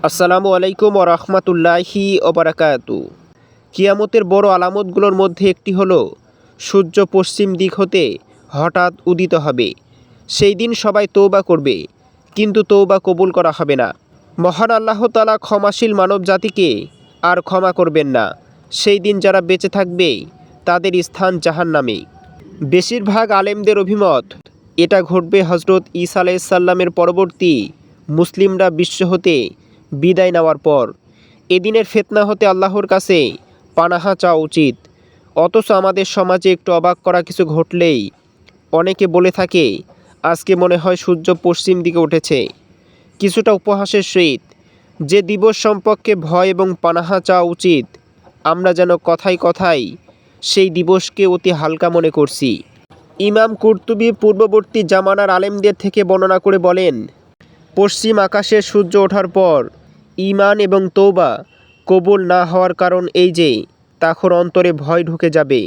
আসসালামু আলাইকুম ওয়া রাহমাতুল্লাহি ওয়া বারাকাতু। কিয়ামতের বড় আলামতগুলোর মধ্যে একটি হলো সূর্য পশ্চিম দিক হতে হঠাৎ উদিত হবে। সেই দিন সবাই তওবা করবে, কিন্তু তওবা কবুল করা হবে না। মহান আল্লাহ তাআলা ক্ষমাশীল মানব জাতিকে আর ক্ষমা করবেন না। সেই দিন যারা বেঁচে থাকবে তাদের স্থান জাহান্নামে। বেশিরভাগ আলেমদের অভিমত এটা ঘটবে হজরত ঈসা আলাইহিস সালামের পরবর্তী মুসলিমরা বিশ্ব হতে বিদায় নেওয়ার পর। এদিনের ফিতনা হতে আল্লাহর কাছে পানাহা চাওয়া উচিত। অথচ আমাদের সমাজে একটু অবাক করা কিছু ঘটলেই অনেকে বলে থাকে, আজকে মনে হয় সূর্য পশ্চিম দিকে উঠেছে। কিছুটা উপহাসের সহিত যে দিবস সম্পর্কে ভয় এবং পানাহা চাওয়া উচিত, আমরা যেন কথায় কথায় সেই দিবসকে অতি হালকা মনে করছি। ইমাম কুরতুবী পূর্ববর্তী জামানার আলেমদের থেকে বর্ণনা করে বলেন, পশ্চিম আকাশে সূর্য ওঠার পর ঈমান এবং তওবা কবুল না হওয়ার কারণ এই যে, তখন অন্তরে ভয় ঢুকে যাবে,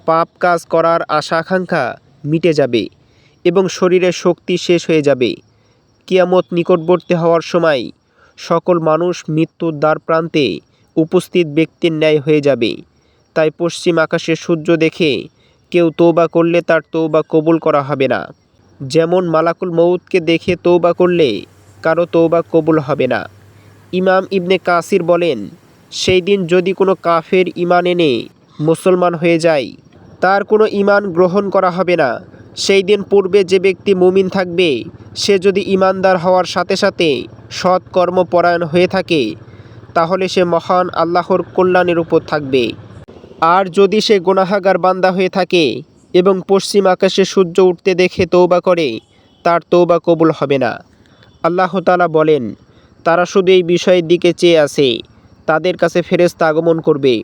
পাপ কাজ করার আশা আকাঙ্ক্ষা মিটে যাবে এবং শরীরের শক্তি শেষ হয়ে যাবে। কিয়ামত নিকটবর্তী হওয়ার সময় সকল মানুষ মৃত্যুর দ্বার প্রান্তে উপস্থিত ব্যক্তির ন্যায় হয়ে যাবে। তাই পশ্চিম আকাশে সূর্য দেখে কেউ তওবা করলে তার তওবা কবুল করা হবে না। যেমন মালাকুল মউতকে দেখে তওবা করলে কারো তওবা কবুল হবে না। ইমাম ইবনে কাসির বলেন, সেই দিন যদি কোনো কাফের ঈমান এনে মুসলমান হয়ে যায়, তার কোনো ঈমান গ্রহণ করা হবে না। সেই দিন পূর্বে যে ব্যক্তি মুমিন থাকবে, সে যদি ঈমানদার হওয়ার সাথে সাথে সৎ কর্মপরায়ণ হয়ে থাকে, তাহলে সে মহান আল্লাহর কল্যাণের উপর থাকবে। আর যদি সে গুনাহগার বান্দা হয়ে থাকে এবং পশ্চিম আকাশে সূর্য উঠতে দেখে তওবা করে, তার তওবা কবুল হবে না। আল্লাহ তাআলা বলেন, তারা শুধু এই বিষয়ের দিকে চেয়ে আছে, তাদের কাছে ফেরেশতা আগমন করবে,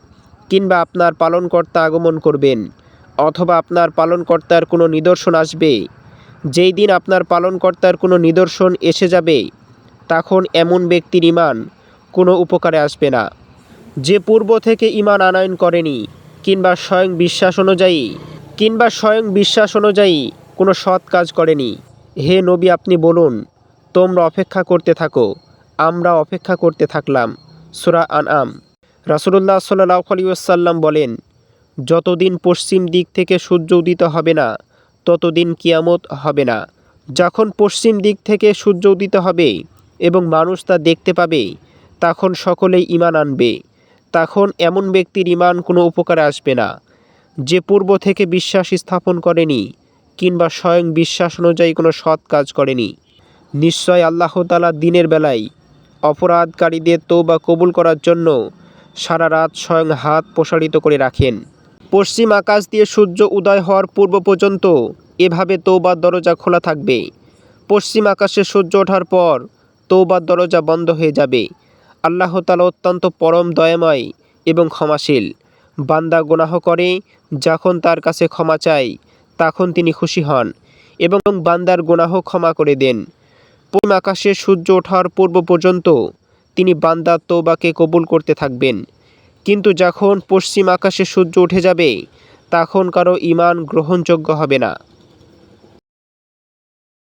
কিংবা আপনার পালনকর্তা আগমন করবেন, অথবা আপনার পালনকর্তার কোনো নিদর্শন আসবে। যেই দিন আপনার পালনকর্তার কোনো নিদর্শন এসে যাবে, তখন এমন ব্যক্তির ঈমান কোনো উপকারে আসবে না, যে পূর্ব থেকে ঈমান আনয়ন করেনি কিংবা স্বয়ং বিশ্বাস অনুযায়ী কোনো সৎ কাজ করেনি। হে নবী, আপনি বলুন, তোমরা অপেক্ষা করতে থাকো, আমরা অপেক্ষা করতে থাকলাম। সূরা আনআম। রাসূলুল্লাহ সাল্লাল্লাহু আলাইহি ওয়াসাল্লাম বলেন, যতদিন পশ্চিম দিক থেকে সূর্য উদিত হবে না, ততদিন কিয়ামত হবে না। যখন পশ্চিম দিক থেকে সূর্য উদিত হবে এবং মানুষ তা দেখতে পাবে, তখন সকলেই ঈমান আনবে। তখন এমন ব্যক্তির ঈমান কোনো উপকারে আসবে না, যে পূর্ব থেকে বিশ্বাস স্থাপন করেনি কিংবা স্বয়ং বিশ্বাস অনুযায়ী কোনো সৎ কাজ করেনি। নিশ্চয় আল্লাহ তাআলা দিনের বেলায় অপরাধকারীদের তওবা কবুল করার জন্য সারা রাত স্বয়ং হাত প্রসারিত করে রাখেন। পশ্চিম আকাশ দিয়ে সূর্য উদয় হওয়ার পূর্ব পর্যন্ত এভাবে তওবার দরজা খোলা থাকবে। পশ্চিম আকাশে সূর্য ওঠার পর তওবার দরজা বন্ধ হয়ে যাবে। আল্লাহ তাআলা অত্যন্ত পরম দয়াময় এবং ক্ষমাশীল। বান্দা গুনাহ করে যখন তার কাছে ক্ষমা চায়, তখন তিনি খুশি হন এবং বান্দার গুনাহ ক্ষমা করে দেন। পশ্চিম আকাশে সূর্য ওঠার পূর্ব পর্যন্ত তিনি বান্দার তওবাকে কবুল করতে থাকবেন। কিন্তু যখন পশ্চিম আকাশে সূর্য উঠে যাবে, তখন কারো ঈমান গ্রহণযোগ্য হবে না।